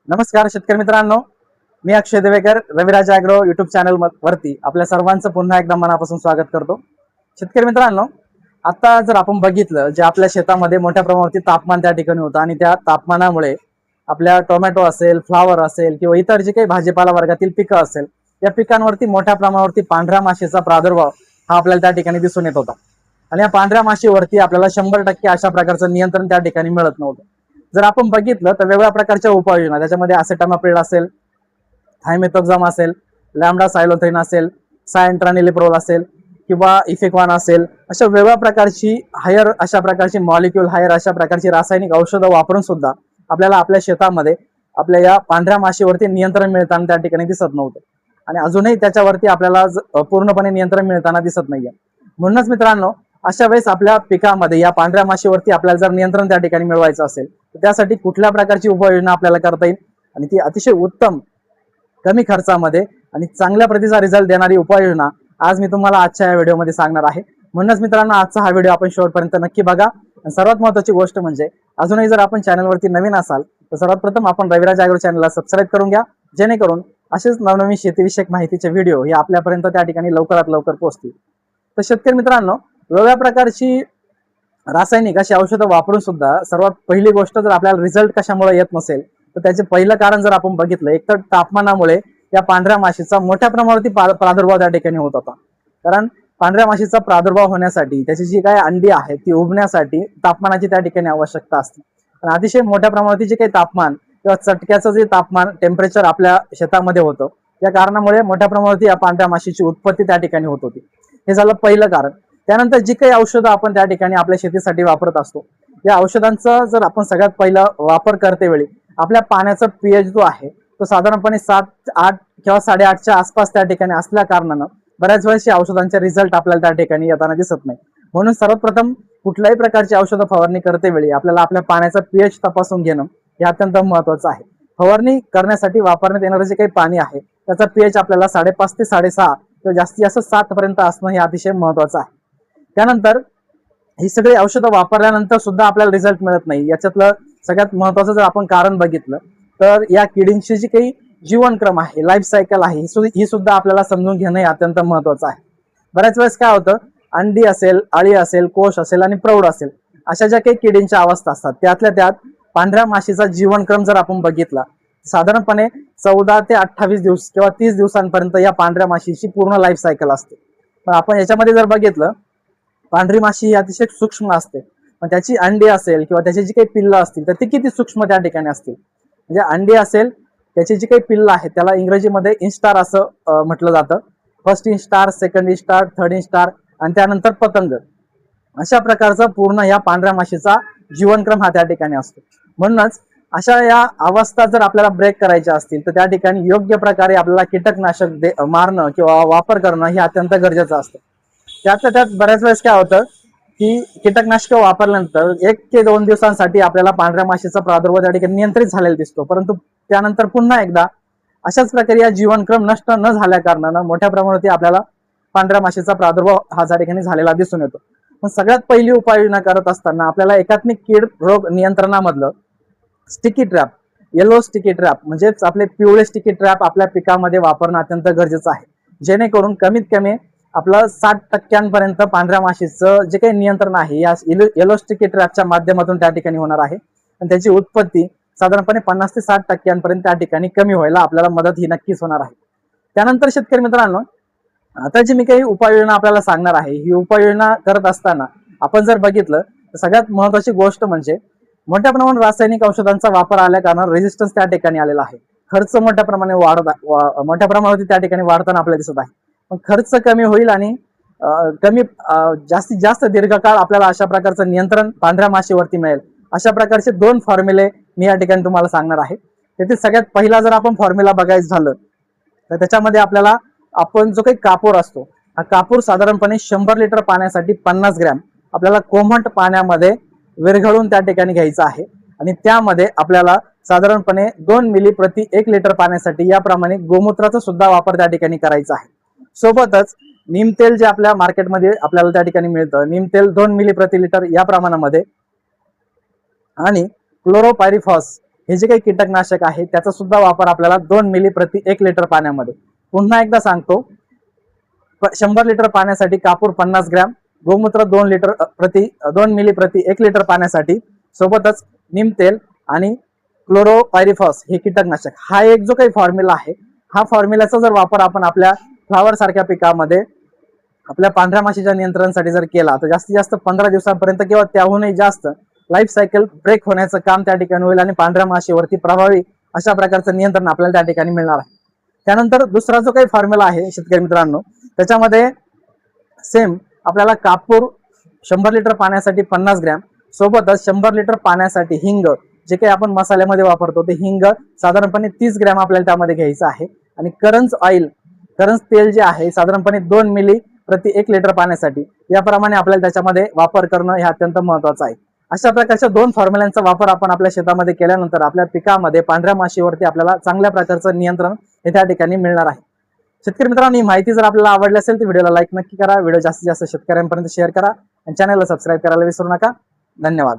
नमस्कार शेतकरी मित्रांनो, मी Akshay Devekar Raviraj agro YouTube channel वरती आपल्या सर्वांचं पुन्हा एकदा मनापासून स्वागत करतो। शेतकरी मित्रांनो, आता जर आपण बघितलं जे आपल्या शेतामध्ये मोठ्या प्रमाणावरती तापमान त्या ठिकाणी होतं आणि त्या तापमानामुळे आपल्या टोमॅटो असेल, फ्लावर असेल किंवा इतर जे काही भाजीपाला वर्गातील पिकं असेल या पिकांवरती मोठ्या प्रमाणावरती पांढऱ्या माशीचा प्रादुर्भाव हा आपल्याला त्या ठिकाणी दिसून येत होता आणि या पांढऱ्या माशीवरती आपल्याला 100% अशा प्रकारचं नियंत्रण त्या ठिकाणी मिळत नव्हतं। जर आपण बघितलं तर वेगवेगळ्या प्रकारच्या उपाययोजना त्याच्यामध्ये असेटामाप्रिड असेल, थायमेथोक्झाम असेल, लॅम्बडा सायलोथ्रिन असेल, सायंट्रानिलिप्रोल असेल किंवा इफेक्वान असेल, अशा वेगवेगळ्या प्रकारची अशा प्रकारची मॉलिक्यूल अशा प्रकारची रासायनिक औषधं वापरून सुद्धा आपल्याला आपल्या शेतामध्ये आपल्या या पांढऱ्या माशीवरती नियंत्रण मिळताना त्या ठिकाणी दिसत नव्हतं आणि अजूनही त्याच्यावरती आपल्याला पूर्णपणे नियंत्रण मिळताना दिसत नाहीये। म्हणूनच मित्रांनो, अशा वेळेस आपल्या पिकामध्ये या पांढऱ्या माशीवरती आपल्याला जर नियंत्रण त्या ठिकाणी मिळवायचं असेल तर त्यासाठी कुठल्या प्रकारची उपाययोजना आपल्याला करता येईल आणि ती अतिशय उत्तम, कमी खर्चामध्ये आणि चांगल्या प्रतीचा रिझल्ट देणारी उपाययोजना आज मी तुम्हाला आजच्या या व्हिडिओमध्ये सांगणार आहे। म्हणूनच मित्रांनो, आजचा हा व्हिडिओ आपण शेवटपर्यंत नक्की बघा। सर्वात महत्त्वाची गोष्ट म्हणजे अजूनही जर आपण चॅनलवरती नवीन असाल तर सर्वात प्रथम आपण रविराज ॲग्रो चॅनलला सबस्क्राईब करून घ्या, जेणेकरून असेच नवनवीन शेतीविषयक माहितीचे व्हिडिओ हे आपल्यापर्यंत त्या ठिकाणी लवकरात लवकर पोहोचतील। तर शेतकरी मित्रांनो, वेगवेगळ्या प्रकारची रासायनिक अशी औषधं वापरून सुद्धा सर्वात पहिली गोष्ट जर आपल्याला रिझल्ट कशामुळे येत नसेल तर त्याचे पहिलं कारण जर आपण बघितलं, एक तर तापमानामुळे या पांढऱ्या माशीचा मोठ्या प्रमाणावरती प्रादुर्भाव त्या ठिकाणी होत होता। कारण पांढऱ्या माशीचा प्रादुर्भाव होण्यासाठी त्याची जी काही अंडी आहेत ती उबण्यासाठी तापमानाची त्या ठिकाणी आवश्यकता असते आणि अतिशय मोठ्या प्रमाणावरती जे काही तापमान किंवा चटक्याचं जे तापमान टेम्परेचर आपल्या शेतामध्ये होतं या कारणामुळे मोठ्या प्रमाणावरती या पांढऱ्या माशीची उत्पत्ती त्या ठिकाणी होत होती। हे झालं पहिलं कारण। त्यानंतर जी काही औषधं आपण त्या ठिकाणी आपल्या शेतीसाठी वापरत असतो या औषधांचा जर आपण सगळ्यात पहिला वापर करते वेळी आपल्या पाण्याचा पीएच जो आहे तो साधारणपणे 7, 8 किंवा 8.5च्या आसपास त्या ठिकाणी असल्या कारणानं बऱ्याच वेळेस औषधांचे रिझल्ट आपल्याला त्या ठिकाणी येताना दिसत नाही। म्हणून सर्वप्रथम कुठल्याही प्रकारची औषध फवारणी करते वेळी आपल्याला आपल्या पाण्याचा पीएच तपासून घेणं हे अत्यंत महत्त्वाचं आहे। फवारणी करण्यासाठी वापरण्यात येणारे जे काही पाणी आहे त्याचा पीएच आपल्याला 5.5 ते 6.5 किंवा जास्तीत जास्त 7 पर्यंत असणं हे अतिशय महत्त्वाचं आहे। त्यानंतर ही सगळी औषधं वापरल्यानंतर सुद्धा आपल्याला रिझल्ट मिळत नाही, याच्यातलं सगळ्यात महत्त्वाचं जर आपण कारण बघितलं तर या किडींची जी काही जीवनक्रम आहे, लाईफ सायकल आहे, ही सुद्धा आपल्याला समजून घेणं हे अत्यंत महत्त्वाचं आहे। बऱ्याच वेळेस काय होतं, अंडी असेल, अळी असेल, कोश असेल आणि प्रौढ असेल अशा ज्या काही किडींच्या अवस्था असतात त्यातल्या त्यात पांढऱ्या माशीचा जीवनक्रम जर आपण बघितला साधारणपणे 14 ते 28 दिवस किंवा 30 दिवसांपर्यंत या पांढऱ्या माशीची पूर्ण लाईफ सायकल असते। पण आपण याच्यामध्ये जर बघितलं, पांढरी माशी ही अतिशय सूक्ष्म असते, पण त्याची अंडी असेल किंवा त्याची जी काही पिल्लं असतील तर ती किती सूक्ष्म त्या ठिकाणी असतील। म्हणजे अंडी असेल, त्याची जी काही पिल्लं आहेत त्याला इंग्रजीमध्ये इन्स्टार असं म्हटलं जातं। First instar, second instar, third instar आणि त्यानंतर पतंग, अशा प्रकारचा पूर्ण या पांढऱ्या माशीचा जीवनक्रम हा त्या ठिकाणी असतो। म्हणूनच अशा या अवस्था जर आपल्याला ब्रेक करायच्या असतील तर त्या ठिकाणी योग्य प्रकारे आपल्याला कीटकनाशक मारणं किंवा वापर करणं हे अत्यंत गरजेचं असतं। त्यातल्या त्यात बऱ्याच वेळेस काय होतं की कीटकनाशक वापरल्यानंतर 1 ते 2 दिवसांसाठी आपल्याला पांढऱ्या माशीचा प्रादुर्भाव त्या ठिकाणी नियंत्रित झालेला दिसतो, परंतु त्यानंतर पुन्हा एकदा अशाच प्रकारे या जीवनक्रम नष्ट न झाल्या कारणानं मोठ्या प्रमाणावरती आपल्याला पांढऱ्या माशीचा प्रादुर्भाव हा त्या ठिकाणी झालेला दिसून येतो। पण सगळ्यात पहिली उपाययोजना करत असताना आपल्याला एकात्मिक कीड रोग नियंत्रणामधलं sticky trap, yellow sticky trap म्हणजेच आपले पिवळे स्टिकी ट्रॅप आपल्या पिकामध्ये वापरणं अत्यंत गरजेचं आहे, जेणेकरून कमीत कमी आपलं 60% पांढऱ्या माशीचं जे काही नियंत्रण आहे या येलो स्टिकी ट्रॅपच्या माध्यमातून त्या ठिकाणी होणार आहे आणि त्याची उत्पत्ती साधारणपणे 50 ते 60% त्या ठिकाणी कमी व्हायला आपल्याला मदत ही नक्कीच होणार आहे। त्यानंतर शेतकरी मित्रांनो, आता जी मी काही उपाययोजना आपल्याला सांगणार आहे ही उपाययोजना करत असताना आपण जर बघितलं तर सगळ्यात महत्त्वाची गोष्ट म्हणजे मोठ्या प्रमाणात रासायनिक औषधांचा वापर आल्या कारणानं रेझिस्टन्स त्या ठिकाणी आलेला आहे। खर्च मोठ्या प्रमाणावरती त्या ठिकाणी वाढताना आपल्याला दिसत आहे। पण खर्च कमी होईल आणि जास्तीत जास्त दीर्घकाळ आपल्याला अशा प्रकारचं नियंत्रण पांढऱ्या माशीवरती मिळेल, अशा प्रकारचे 2 फॉर्म्युले मी या ठिकाणी तुम्हाला सांगणार आहे। त्यातील सगळ्यात पहिला जर आपण फॉर्म्युला बघायचं झालं तर त्याच्यामध्ये आपल्याला आपण जो काही कापूर असतो हा कापूर साधारणपणे 100 लिटर पाण्यासाठी 50 ग्रॅम आपल्याला कोमट पाण्यामध्ये विरघळून त्या ठिकाणी घ्यायचं आहे आणि त्यामध्ये आपल्याला साधारणपणे 2 मिली प्रति 1 लिटर पाण्यासाठी याप्रमाणे गोमूत्राचा सुद्धा वापर त्या ठिकाणी करायचा आहे। सोबतच नीमतेल जे आपल्या मार्केटमध्ये आपल्याला त्या ठिकाणी मिळतं, नीमतेल 2 मिली प्रति लिटर या प्रमाणामध्ये आणि क्लोरोपायरिफॉस हे जे काही कीटकनाशक आहे त्याचा सुद्धा वापर आपल्याला 2 मिली प्रति 1 लिटर पाण्यामध्ये. पुन्हा एकदा सांगतो, 100 लिटर पाण्यासाठी कापूर 50 ग्रॅम, गोमूत्र 2 मिली प्रति 1 लिटर पाण्यासाठी, सोबतच नीम तेल आणि क्लोरोपायरिफॉस हे कीटकनाशक. हा एक जो काही फॉर्म्युला आहे, हा फॉर्म्युलाचा जर वापर आपण आपल्या फ्लावर सारख्या पिकामध्ये आपल्या पांढऱ्या माशीच्या नियंत्रणासाठी जर केला तर जास्तीत जास्त 15 दिवसांपर्यंत किंवा त्याहूनही जास्त लाईफ सायकल ब्रेक होण्याचं काम त्या ठिकाणी होईल आणि पांढऱ्या माशीवरती प्रभावी अशा प्रकारचं नियंत्रण आपल्याला त्या ठिकाणी मिळणार आहे. त्यानंतर दुसरा जो काही फॉर्म्युला आहे शेतकरी मित्रांनो, त्याच्यामध्ये सेम आपल्याला कापूर 100 लिटर पाण्यासाठी 50 ग्रॅम, सोबतच 100 लिटर पाण्यासाठी हिंग, जे काही आपण मसाल्यामध्ये वापरतो ते हिंग साधारणपणे 30 ग्रॅम आपल्याला त्यामध्ये घ्यायचं आहे. आणि करंज तेल जे आहे साधारणपणे 2 मिली प्रति 1 लिटर पाण्यासाठी, याप्रमाणे आपल्याला त्याच्यामध्ये वापर करणं हे अत्यंत महत्वाचं आहे. अशा प्रकारच्या 2 फॉर्म्युलांचा वापर आपण आपल्या शेतामध्ये केल्यानंतर आपल्या पिकामध्ये पांढऱ्या माशीवरती आपल्याला चांगल्या प्रकारचं नियंत्रण हे त्या ठिकाणी मिळणार आहे. शेतकरी मित्रांनो, ही माहिती जर आपल्याला आवडली असेल तर व्हिडिओला लाईक नक्की करा, व्हिडिओ जास्तीत जास्त शेतकऱ्यांपर्यंत शेअर करा आणि चॅनलला सबस्क्राईब करायला विसरू नका. धन्यवाद.